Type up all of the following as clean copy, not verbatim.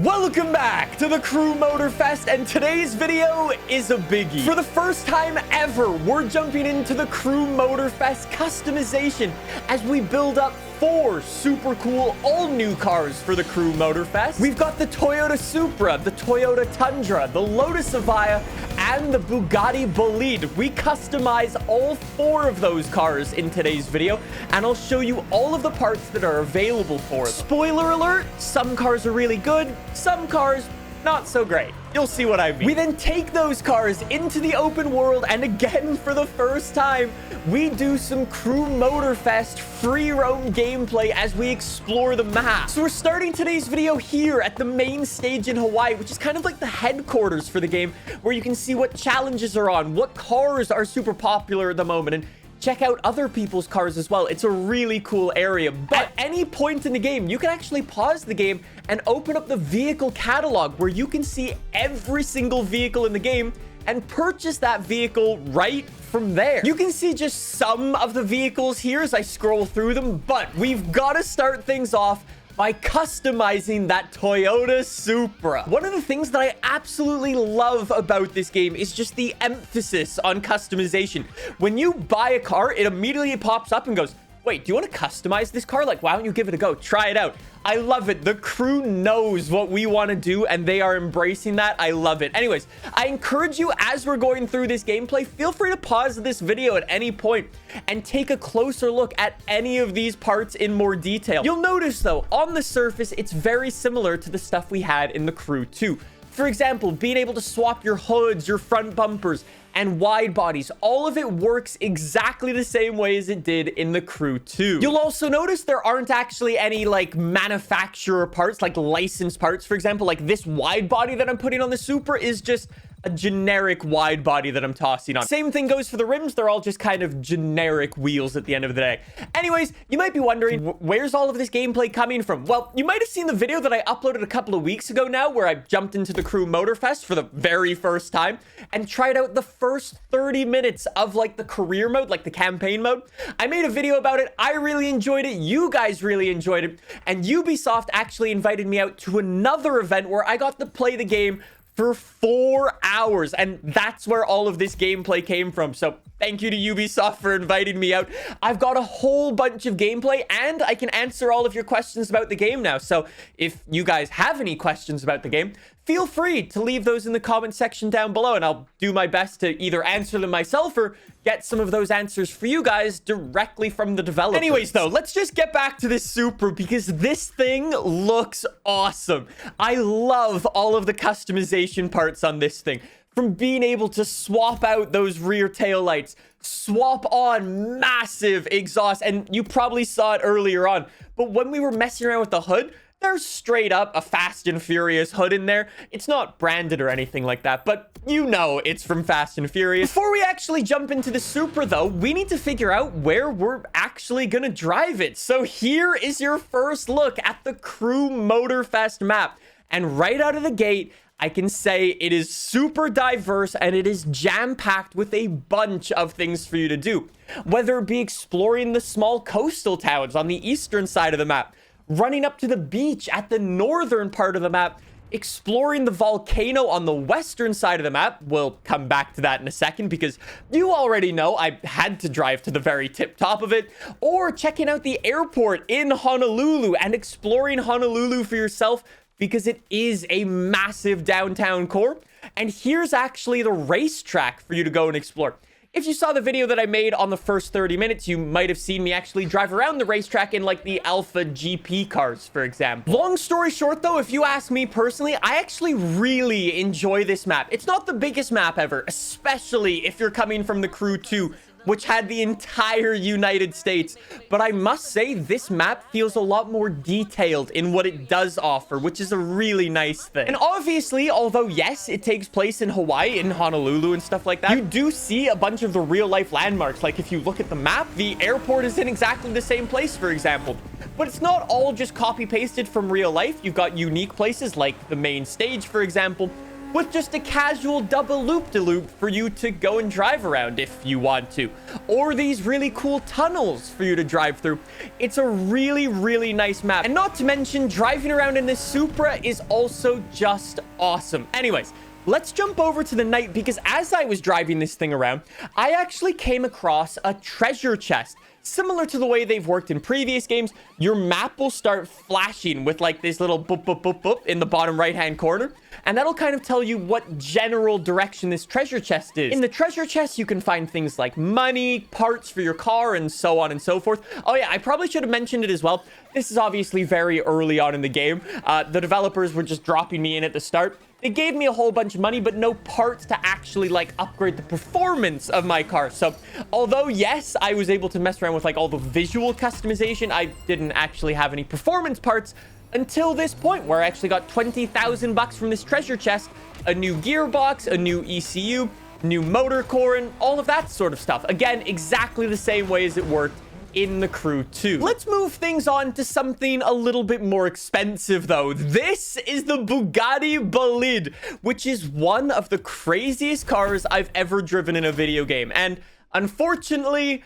Welcome back to the Crew Motorfest, and today's video is a biggie. For the first time ever, we're jumping into the Crew Motorfest customization as we build up 4 super cool all-new cars for the Crew Motorfest. We've got the Toyota Supra, the Toyota Tundra, the Lotus Evija, and the Bugatti Bolide. We customize all 4 of those cars in today's video, and I'll show you all of the parts that are available for them. Spoiler alert, some cars are really good, some cars not so great. You'll see what I mean. We then take those cars into the open world, and again, for the first time, we do some Crew Motorfest free roam gameplay as we explore the map. So we're starting today's video here at the main stage in Hawaii, which is kind of like the headquarters for the game, where you can see what challenges are on, what cars are super popular at the moment, and check out other people's cars as well. It's a really cool area. But at any point in the game, you can actually pause the game and open up the vehicle catalog, where you can see every single vehicle in the game and purchase that vehicle right from there. You can see just some of the vehicles here as I scroll through them, but we've got to start things off by customizing that Toyota Supra. One of the things that I absolutely love about this game is just the emphasis on customization. When you buy a car, it immediately pops up and goes, wait, do you want to customize this car? Like, why don't you give it a go? Try it out. I love it. The crew knows what we want to do, and they are embracing that. I love it. Anyways, I encourage you, as we're going through this gameplay, feel free to pause this video at any point and take a closer look at any of these parts in more detail. You'll notice, though, on the surface, it's very similar to the stuff we had in the Crew 2. For example, being able to swap your hoods, your front bumpers, and wide bodies. All of it works exactly the same way as it did in the Crew 2. You'll also notice there aren't actually any like manufacturer parts, like licensed parts. For example, like this wide body that I'm putting on the Supra is just a generic wide body that I'm tossing on. Same thing goes for the rims. They're all just kind of generic wheels at the end of the day. Anyways, you might be wondering, where's all of this gameplay coming from? Well, you might have seen the video that I uploaded a couple of weeks ago now, where I jumped into the Crew Motorfest for the very first time and tried out the first 30 minutes of like the career mode, like the campaign mode. I made a video about it. I really enjoyed it. You guys really enjoyed it. And Ubisoft actually invited me out to another event where I got to play the game for 4 hours, and that's where all of this gameplay came from. So thank you to Ubisoft for inviting me out. I've got a whole bunch of gameplay, and I can answer all of your questions about the game now. So if you guys have any questions about the game, feel free to leave those in the comment section down below, and I'll do my best to either answer them myself or get some of those answers for you guys directly from the developers. Anyways, though, let's just get back to this Supra, because this thing looks awesome. I love all of the customization parts on this thing. From being able to swap out those rear taillights, swap on massive exhaust, and you probably saw it earlier on, but when we were messing around with the hood, there's straight up a Fast and Furious hood in there. It's not branded or anything like that, but you know it's from Fast and Furious. Before we actually jump into the Supra, though, we need to figure out where we're actually gonna drive it. So here is your first look at the Crew Motorfest map. And right out of the gate, I can say it is super diverse, and it is jam-packed with a bunch of things for you to do. Whether it be exploring the small coastal towns on the eastern side of the map, running up to the beach at the northern part of the map, exploring the volcano on the western side of the map. We'll come back to that in a second, because you already know I had to drive to the very tip top of it, or checking out the airport in Honolulu and exploring Honolulu for yourself, because it is a massive downtown core. And here's actually the racetrack for you to go and explore. If you saw the video that I made on the first 30 minutes, you might have seen me actually drive around the racetrack in like the Alpha GP cars, for example. Long story short, though, if you ask me personally, I actually really enjoy this map. It's not the biggest map ever, especially if you're coming from the Crew 2, which had the entire United States. But I must say, this map feels a lot more detailed in what it does offer, which is a really nice thing. And obviously, although yes, it takes place in Hawaii, in Honolulu and stuff like that, you do see a bunch of the real life landmarks. Like if you look at the map, the airport is in exactly the same place, for example. But it's not all just copy pasted from real life. You've got unique places like the main stage, for example, with just a casual double loop-de-loop for you to go and drive around if you want to, or these really cool tunnels for you to drive through. It's a really, really nice map. And not to mention, driving around in this Supra is also just awesome. Anyways, let's jump over to the night, because as I was driving this thing around, I actually came across a treasure chest. Similar to the way they've worked in previous games, your map will start flashing with like this little boop, boop, boop, boop in the bottom right-hand corner. And that'll kind of tell you what general direction this treasure chest is. In the treasure chest, you can find things like money, parts for your car, and so on and so forth. Oh yeah, I probably should have mentioned it as well. This is obviously very early on in the game. The developers were just dropping me in at the start. They gave me a whole bunch of money, but no parts to actually like upgrade the performance of my car. So although, yes, I was able to mess around with like all the visual customization, I didn't actually have any performance parts until this point, where I actually got 20,000 bucks from this treasure chest, a new gearbox, a new ECU, new motor core, and all of that sort of stuff. Again, exactly the same way as it worked in the Crew 2. Let's move things on to something a little bit more expensive, though. This is the Bugatti Bolide, which is one of the craziest cars I've ever driven in a video game. And unfortunately,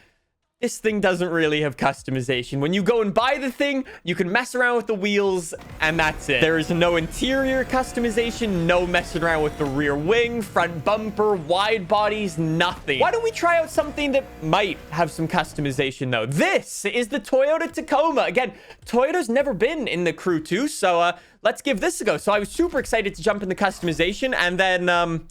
this thing doesn't really have customization. When you go and buy the thing, you can mess around with the wheels, and that's it. There is no interior customization, no messing around with the rear wing, front bumper, wide bodies, nothing. Why don't we try out something that might have some customization, though? This is the Toyota Tacoma. Again, Toyota's never been in the Crew 2, so let's give this a go. So I was super excited to jump in the customization, and then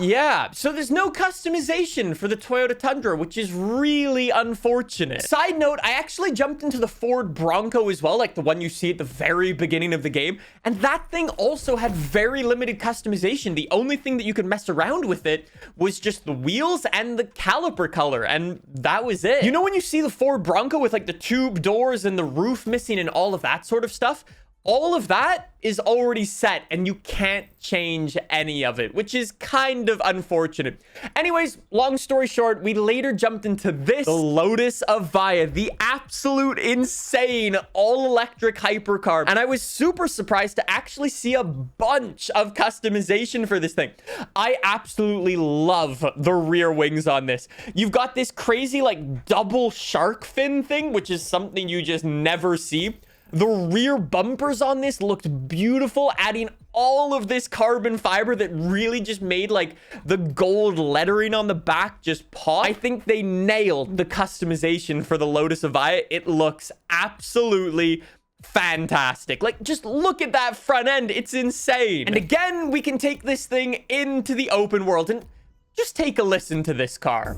yeah, so there's no customization for the Toyota Tundra, which is really unfortunate. Side note, I actually jumped into the Ford Bronco as well, like the one you see at the very beginning of the game, and that thing also had very limited customization. The only thing that you could mess around with it was just the wheels and the caliper color, and that was it. You know when you see the Ford Bronco with like the tube doors and the roof missing and all of that sort of stuff? All of that is already set, and you can't change any of it, which is kind of unfortunate. Anyways, long story short, we later jumped into this, the Lotus Evija, the absolute insane all-electric hypercar. And I was super surprised to actually see a bunch of customization for this thing. I absolutely love the rear wings on this. You've got this crazy, like, double shark fin thing, which is something you just never see. The rear bumpers on this looked beautiful, adding all of this carbon fiber that really just made like the gold lettering on the back just pop. I think they nailed the customization for the Lotus Evija. It looks absolutely fantastic. Like, just look at that front end. It's insane. And again, we can take this thing into the open world and just take a listen to this car.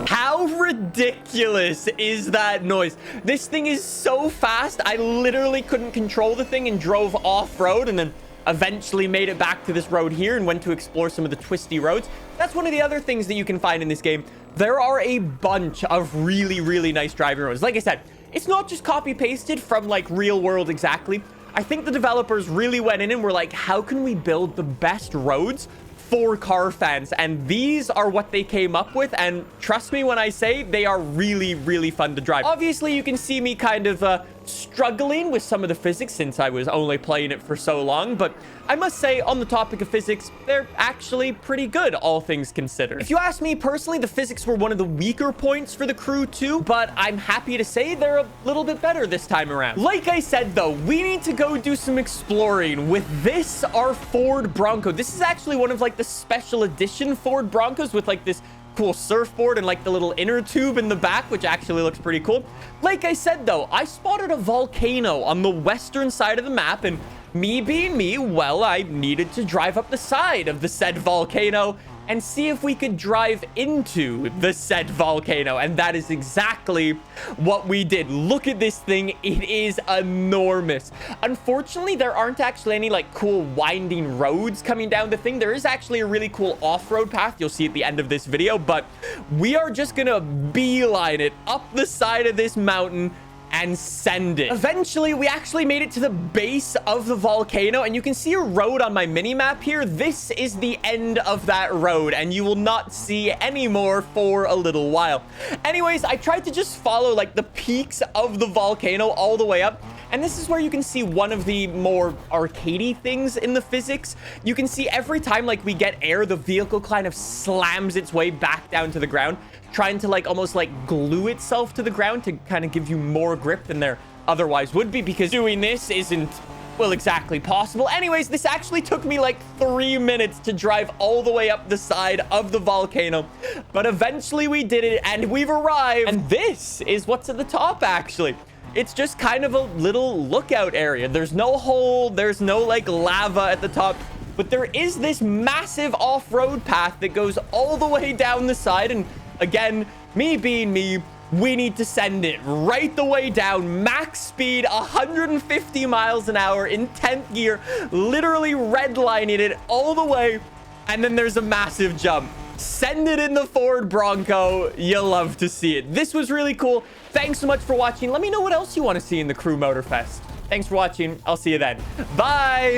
How ridiculous is that noise? This thing is so fast. I literally couldn't control the thing and drove off-road, and then eventually made it back to this road here and went to explore some of the twisty roads. That's one of the other things that you can find in this game. There are a bunch of really, really nice driving roads. Like I said, it's not just copy-pasted from like real world exactly. I think the developers really went in and were like, how can we build the best roads for car fans? And these are what they came up with, and trust me when I say they are really, really fun to drive. Obviously, you can see me kind of struggling with some of the physics since I was only playing it for so long, but I must say, on the topic of physics, they're actually pretty good, all things considered. If you ask me personally, the physics were one of the weaker points for the Crew 2, but I'm happy to say they're a little bit better this time around. Like I said, though, we need to go do some exploring with this, our Ford Bronco. This is actually one of like the special edition Ford Broncos with like this cool surfboard and like the little inner tube in the back, which actually looks pretty cool. Like I said, though, I spotted a volcano on the western side of the map, and me being me, well, I needed to drive up the side of the said volcano and see if we could drive into the said volcano. And that is exactly what we did. Look at this thing. It is enormous. Unfortunately, there aren't actually any like cool winding roads coming down the thing. There is actually a really cool off-road path you'll see at the end of this video, but we are just gonna beeline it up the side of this mountain and send it. Eventually, we actually made it to the base of the volcano, and you can see a road on my mini map here. This is the end of that road, and you will not see any more for a little while. Anyways, I tried to just follow like the peaks of the volcano all the way up. And this is where you can see one of the more arcadey things in the physics. You can see every time like we get air, the vehicle kind of slams its way back down to the ground, trying to like almost like glue itself to the ground to kind of give you more grip than there otherwise would be, because doing this isn't, well, exactly possible. Anyways, this actually took me like 3 minutes to drive all the way up the side of the volcano, but eventually we did it and we've arrived. And this is what's at the top actually. It's just kind of a little lookout area. There's no hole. There's no like lava at the top. But there is this massive off-road path that goes all the way down the side. And again, me being me, we need to send it right the way down. Max speed, 150 miles an hour in 10th gear. Literally redlining it all the way. And then there's a massive jump. Send it in the Ford Bronco. You'll love to see it. This was really cool. Thanks so much for watching. Let me know what else you want to see in the Crew Motorfest. Thanks for watching. I'll see you then. Bye.